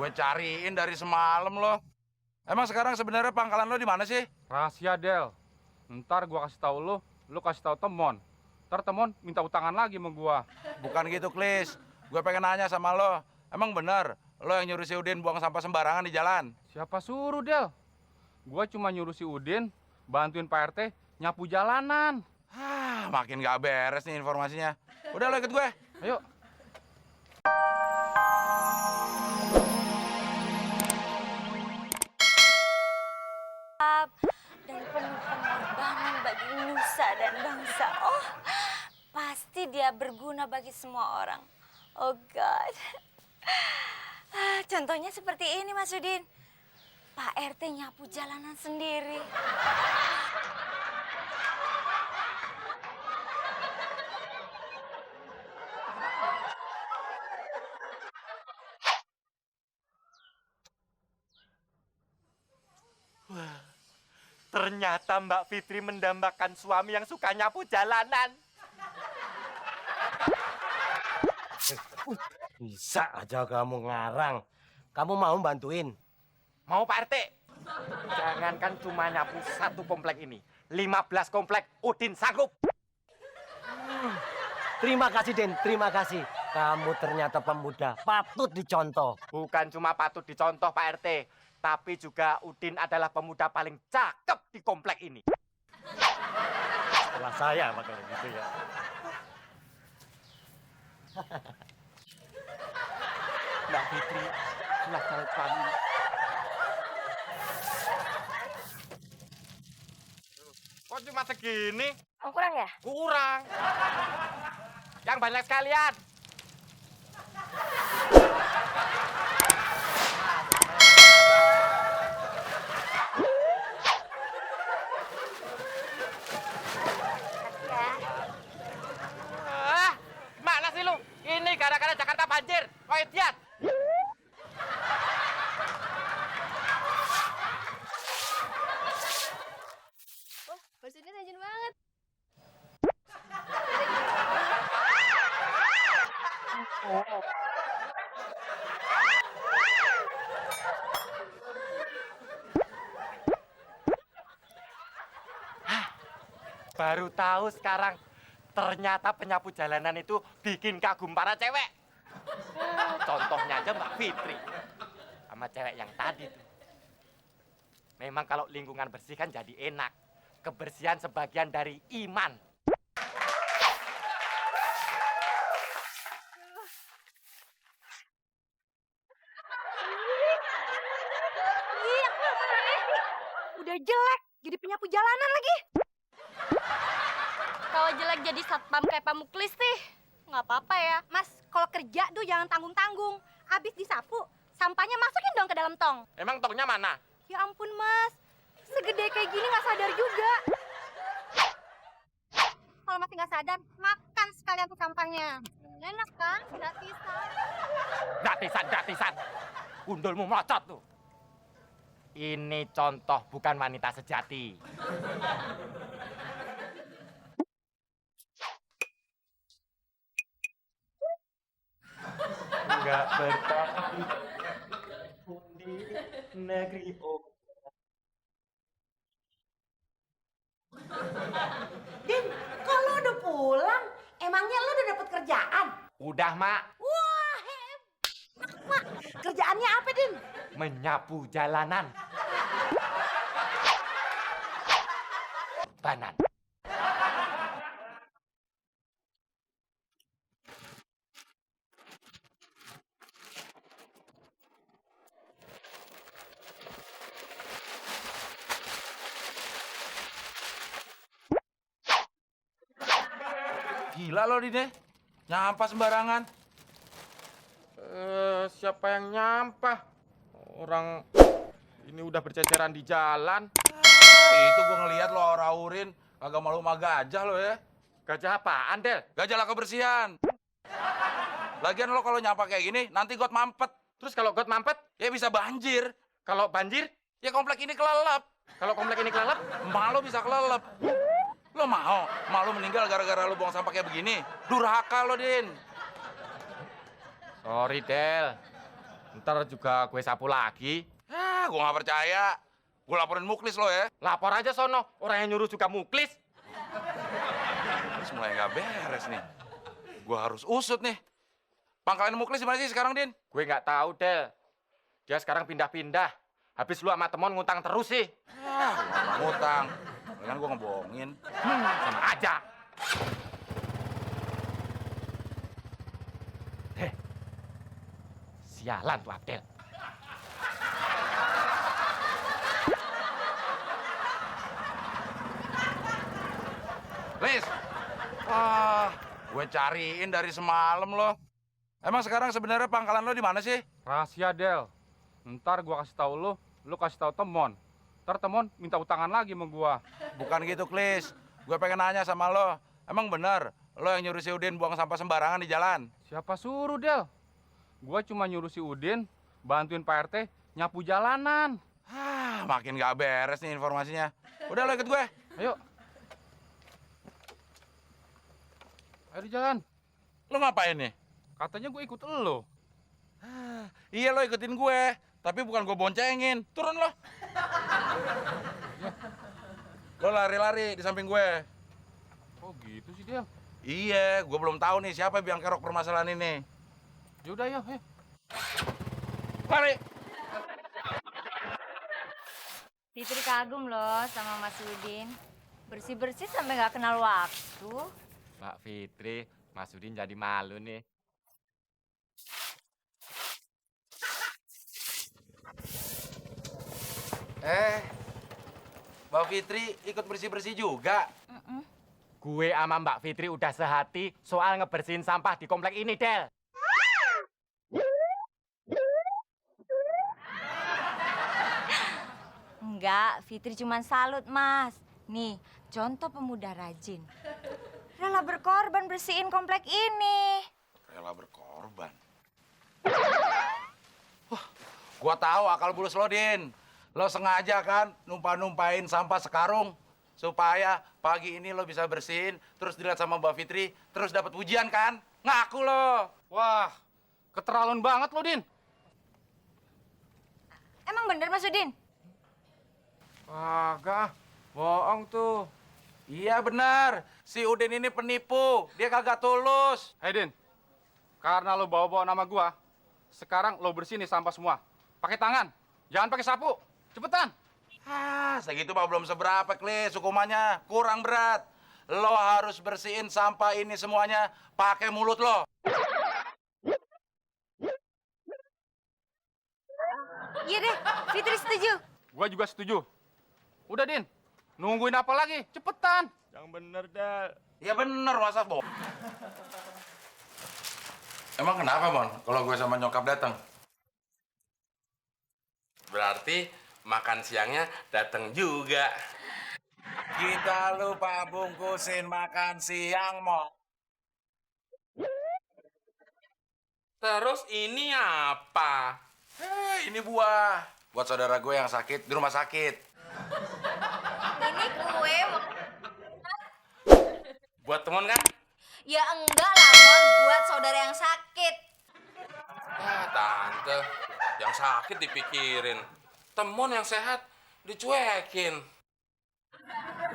Gue cariin dari semalam lo. Emang sekarang sebenarnya pangkalan lo di mana sih? Rahasia, Del. Ntar gua kasih tahu lu kasih tahu Temon. Ntar Temon minta utangan lagi sama gua. Bukan gitu, Klis. Gue pengen nanya sama lo. Emang bener lo yang nyuruh si Udin buang sampah sembarangan di jalan? Siapa suruh, Del? Gua cuma nyuruh si Udin bantuin Pak RT nyapu jalanan. Makin gak beres nih informasinya. Udah lo ikut gue. Ayo. Dan penuh pengorbanan bagi nusa dan bangsa. Oh, pasti dia berguna bagi semua orang. Oh God. Contohnya seperti ini, Mas Udin. Pak RT nyapu jalanan sendiri. Ternyata Mbak Fitri mendambakan suami yang suka nyapu jalanan. Bisa aja kamu ngarang. Kamu mau bantuin? Mau Pak RT? Jangankan cuma nyapu satu komplek ini. 15 komplek Udin sanggup. Terima kasih, Den. Terima kasih. Kamu ternyata pemuda. Patut dicontoh. Bukan cuma patut dicontoh Pak RT. Tapi juga Udin adalah pemuda paling cakep di komplek ini. Setelah saya makanya gitu ya. Mbak Fitri, silahkan kami. Kok cuma segini? Oh, kurang ya? Kurang. Yang banyak sekalian. Mana sih lu? Ini gara-gara Jakarta banjir. Kau lihat. Oh, Mas Udin rajin banget. Baru tahu sekarang. Ternyata penyapu jalanan itu bikin kagum para cewek. Contohnya aja Mbak Fitri. Sama cewek yang tadi tuh. Memang kalau lingkungan bersih kan jadi enak. Kebersihan sebagian dari iman. Udah jelek, jadi penyapu jalanan lagi. Kalau jelek jadi satpam kayak Pak Muklis sih, nggak apa-apa ya. Mas, kalau kerja tuh jangan tanggung-tanggung. Abis disapu, sampahnya masukin dong ke dalam tong. Emang tongnya mana? Ya ampun, Mas. Segede kayak gini nggak sadar juga. Kalau masih nggak sadar, makan sekalian tuh sampahnya. Enak kan? Gratisan. Gratisan. Gundulmu melocot tuh. Ini contoh bukan wanita sejati. Enggak bertahan di negeri Din, kok lo udah pulang? Emangnya lo udah dapet kerjaan? Udah, Mak. Wah, hebat, Mak. Kerjaannya apa, Din? Menyapu jalanan. Banan. Gila lo, Din deh. Nyampah sembarangan. Siapa yang nyampah? Orang ini udah berceceran di jalan. Itu gue ngeliat lo aura-aurin. Kagak malu sama gajah lo ya. Gajah apaan, Del? Gajah lah kebersihan. Lagian lo kalau nyampah kayak gini, nanti got mampet. Terus kalau got mampet, Ya bisa banjir. kalau banjir, Ya komplek ini kelelep. kalau komplek ini kelelep, Emak lo bisa kelelep. Lo mau? Emak lo meninggal gara-gara lo buang sampah kayak begini? Durhaka lo, Din. sorry, Del. Ntar juga gue sapu lagi. Ah, gue nggak percaya. Gue laporin Muklis lo ya. Lapor aja sono, orang yang nyuruh juga Muklis. Terus mulai nggak beres nih. Gue harus usut nih. Pangkalan Muklis di mana sih sekarang, Din? Gue nggak tahu, Del. Dia sekarang pindah-pindah. Habis lu sama temen ngutang terus sih. Ah, gue nggak ngutang. Kan gue ngebohongin. Sama aja. Sialan tuh Abdel. Lis, wah, gue cariin dari semalam lo. Emang sekarang sebenarnya pangkalan lo di mana sih? Rahasia, Del. Ntar gua kasih tahu lu kasih tahu Temon. Ntar Temon minta utangan lagi sama gua. Bukan gitu, Klis. Gue pengen nanya sama lo. Emang benar lo yang nyuruh si Udin buang sampah sembarangan di jalan? Siapa suruh, Del? Gua cuma nyuruh si Udin bantuin Pak RT nyapu jalanan. Ah, makin gak beres nih informasinya. Udah lo ikut gue. Ayo. Ayo di jalan. Lo ngapain nih? Katanya gue ikut lo. Iya lo ikutin gue. Tapi bukan gue boncengin. Turun lo. Lo lari-lari di samping gue. Oh gitu sih, Del. Iya, gue belum tahu nih siapa yang kerok permasalahan ini. Yaudah, ayo. Lari. Fitri kagum loh sama Mas Udin. Bersih-bersih sampai nggak kenal waktu. Mbak Fitri, Mas Udin jadi malu nih. Mbak Fitri ikut bersih-bersih juga. Gue sama Mbak Fitri udah sehati soal ngebersihin sampah di komplek ini, Del. Enggak, Fitri cuma salut, Mas. Nih, contoh pemuda rajin. Rela berkorban bersihin komplek ini. Rela berkorban. Wah, gua tahu akal bulus lo, Din. Lo sengaja kan numpah-numpahin sampah sekarung supaya pagi ini lo bisa bersihin, terus dilihat sama Mbak Fitri, terus dapat pujian kan? Ngaku lo. Wah, keterlaluan banget lo, Din. Emang bener, Mas Udin? Kagak, bohong tuh. Iya benar, si Udin ini penipu, dia kagak tulus. Hei, Din. Karena lo bawa-bawa nama gua, sekarang lo bersihin nih sampah semua. Pakai tangan, jangan pakai sapu. Cepetan. Segitu mah belum seberapa, Klis, hukumannya kurang berat. Lo harus bersihin sampah ini semuanya pakai mulut lo. Iya deh, Fitri setuju. Gua juga setuju. Udah, Din. Nungguin apa lagi? Cepetan. Yang bener, Del. Ya bener, masa bohong. Emang kenapa, Mon, kalau gue sama nyokap datang? Berarti makan siangnya datang juga. Kita lupa bungkusin makan siang, Mon. Terus ini apa? Ini buah. Buat saudara gue yang sakit di rumah sakit. Ini kue. Buat temen kan? Ya enggak lah, Mon. Buat saudara yang sakit. Tante, yang sakit dipikirin. Temon yang sehat dicuekin.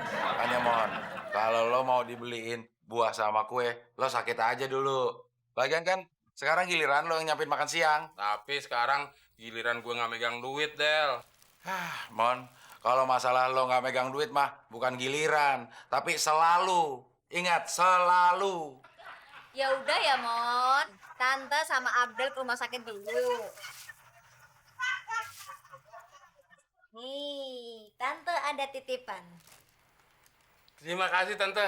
Makanya, Mon, kalau lo mau dibeliin buah sama kue, lo sakit aja dulu. Lagian kan sekarang giliran lo yang nyiapin makan siang. Tapi sekarang giliran gue nggak megang duit, Del. Mon, kalau masalah lo nggak megang duit mah bukan giliran, tapi selalu. Ingat, selalu. Ya udah ya, Mon. Tante sama Abdel ke rumah sakit dulu. Nih, Tante ada titipan. Terima kasih, Tante.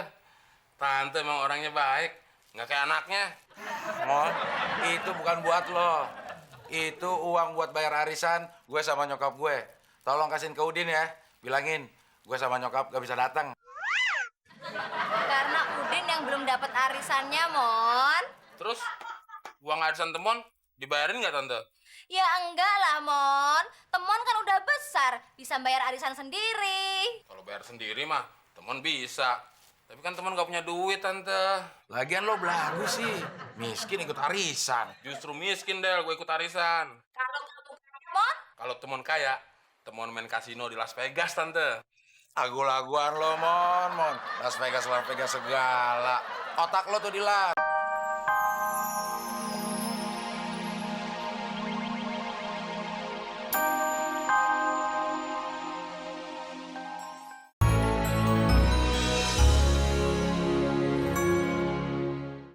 Tante emang orangnya baik. Nggak kayak anaknya. Mon, itu bukan buat lo. Itu uang buat bayar arisan gue sama nyokap gue. Tolong kasihin ke Udin ya. Bilangin, gue sama nyokap gak bisa datang. Karena Udin yang belum dapat arisannya, Mon. Terus, uang arisan Temon dibayarin nggak, Tante? Ya enggak lah, Mon. Temon kan udah besar, bisa bayar arisan sendiri. Kalau bayar sendiri mah, Temon bisa. Tapi kan Temon nggak punya duit, Tante. Lagian lo belagu sih. Miskin ikut arisan. Justru miskin, Del, gue ikut arisan. Kalau temuan kaya, temuan main kasino di Las Vegas, Tante. Agu-laguan lo, Mon. Las Vegas segala. Otak lo tuh di Las.